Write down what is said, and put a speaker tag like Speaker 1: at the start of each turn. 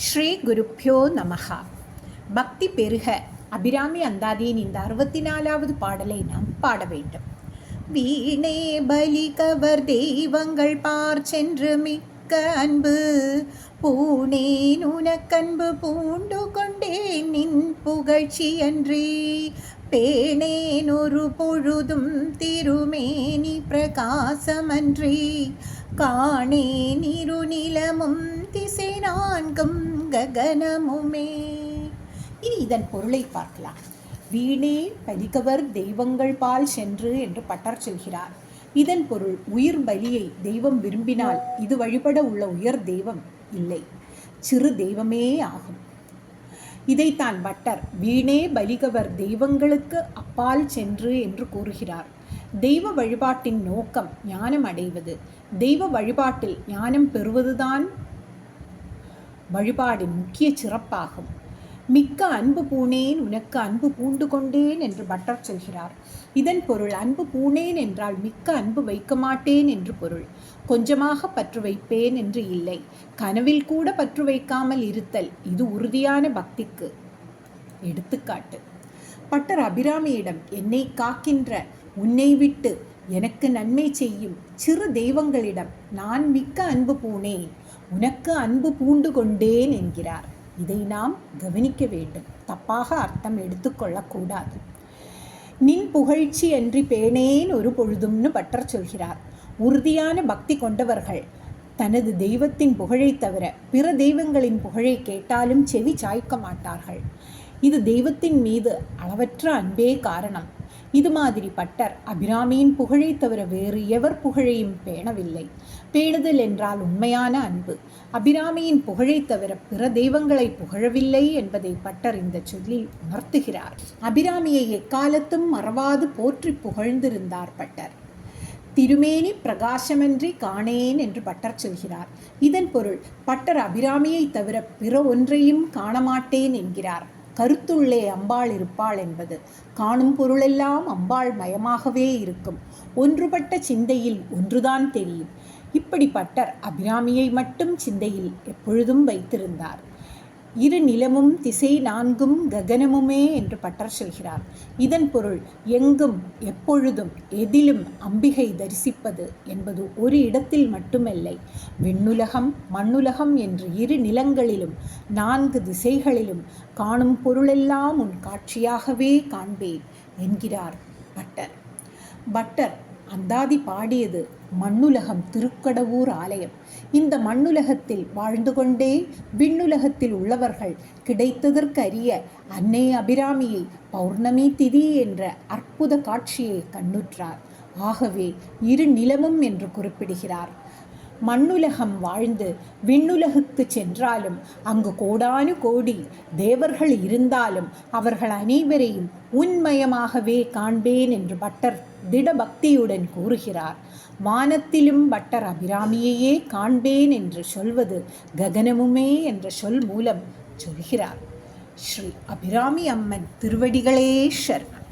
Speaker 1: ஸ்ரீ குருப்யோ நமஹா. பக்தி பெருக அபிராமி அந்தாதியின் இந்த 64வது பாடலை நாம் பாட வேண்டும். வீணே பலி கவர் தெய்வங்கள் பார் சென்று மிக்க அன்பு பூனேன் உனக்கன்பு பூண்டு கொண்டேன் நின் புகழ்ச்சி அன்றி பேணேன் ஒரு பொழுதும் திருமேனி பிரகாசமன்றி காணேன் இரு நிலமும் திசை நான்கும் ககனமுமே. இனி இதன் பொருளை பார்க்கலாம். வீணே பலிகவர் தெய்வங்கள் பால் சென்று என்று பட்டர் சொல்கிறார். இதன் பொருள், உயிர் பலியை தெய்வம் விரும்பினால் இது வழிபட உள்ள உயர் தெய்வம் இல்லை, சிறு தெய்வமே ஆகும். இதைத்தான் பட்டர் வீணே பலிகவர் தெய்வங்களுக்கு அப்பால் சென்று என்று கூறுகிறார். தெய்வ வழிபாட்டின் நோக்கம் ஞானம் அடைவது. தெய்வ வழிபாட்டில் ஞானம் பெறுவதுதான் வழிபாடின் முக்கிய சிறப்பாகும். மிக்க அன்பு பூணேன் உனக்கு அன்பு பூண்டு கொண்டேன் என்று பட்டர் சொல்கிறார். இதன் பொருள், அன்பு பூணேன் என்றால் மிக்க அன்பு வைக்க மாட்டேன் என்று பொருள். கொஞ்சமாக பற்று வைப்பேன் என்று இல்லை, கனவில் கூட பற்று வைக்காமல் இருத்தல். இது உறுதியான பக்திக்கு எடுத்துக்காட்டு. பட்டர் அபிராமியிடம், என்னை காக்கின்ற உன்னை விட்டு எனக்கு நன்மை செய்யும் சிறு தெய்வங்களிடம் நான் மிக்க அன்பு பூணேன், உனக்கு அன்பு பூண்டு கொண்டேன் என்கிறார். இதை நாம் கவனிக்க வேண்டும், தப்பாக அர்த்தம் எடுத்துக்கொள்ளக்கூடாது. நின் புகழ்ச்சி அன்றி பேணேன் ஒரு பொழுதும்னு பட்டர் சொல்கிறார். உறுதியான பக்தி கொண்டவர்கள் தனது தெய்வத்தின் புகழை தவிர பிற தெய்வங்களின் புகழை கேட்டாலும் செவி சாய்க்க மாட்டார்கள். இது தெய்வத்தின் மீது அளவற்ற அன்பே காரணம். இது மாதிரி பட்டர் அபிராமியின் புகழை தவிர வேறு எவர் புகழையும் பேணவில்லை. பேணுதல் என்றால் உண்மையான அன்பு. அபிராமியின் புகழை தவிர பிற தெய்வங்களை புகழவில்லை என்பதை பட்டர் இந்த சொல்லில் உணர்த்துகிறார். அபிராமியை எக்காலத்தும் மறவாது போற்றி புகழ்ந்திருந்தார் பட்டர். திருமேனி பிரகாசமன்றி காணேன் என்று பட்டர் சொல்கிறார். இதன் பொருள், பட்டர் அபிராமியை தவிர பிற ஒன்றையும் காணமாட்டேன் என்கிறார். கருத்துள்ளே அம்பாள் இருப்பாள் என்பது. காணும் பொருளெல்லாம் அம்பாள் மயமாகவே இருக்கும். ஒன்றுபட்ட சிந்தையில் ஒன்றுதான் தெரியும். இப்படி பட்டர் அபிராமியை மட்டும் சிந்தையில் எப்பொழுதும் வைத்திருந்தார். இரு நிலமும் திசை நான்கும் ககனமுமே என்று பட்டர் சொல்கிறார். இதன் பொருள், எங்கும் எப்பொழுதும் எதிலும் அம்பிகை தரிசிப்பது என்பது ஒரு இடத்தில் மட்டுமில்லை, விண்ணுலகம் மண்ணுலகம் என்று இரு நிலங்களிலும் 4 திசைகளிலும் காணும் பொருளெல்லாம் உன் காட்சியாகவே காண்பேன் என்கிறார் பட்டர். பட்டர் அந்தாதி பாடியது மண்ணுலகம், திருக்கடவூர் ஆலயம். இந்த மண்ணுலகத்தில் வாழ்ந்து கொண்டே விண்ணுலகத்தில் உள்ளவர்கள் கிடைத்ததற்கரிய அன்னை அபிராமியை பௌர்ணமி திதி என்ற அற்புத காட்சியை கண்ணுற்றார். ஆகவே இரு நிலமும் என்று குறிப்பிடுகிறார். மண்ணுலகம் வாழ்ந்து விண்ணுலகுக்கு சென்றாலும் அங்கு கோடானு கோடி தேவர்கள் இருந்தாலும் அவர்கள் அனைவரையும் உண்மயமாகவே காண்பேன் என்று பட்டர் திடபக்தியுடன் கூறுகிறார். வானத்திலும் பட்டர் அபிராமியையே காண்பேன் என்று சொல்வது ககனமுமே என்ற சொல் மூலம் சொல்கிறார். ஸ்ரீ அபிராமி அம்மன் திருவடிகளே சரணம்.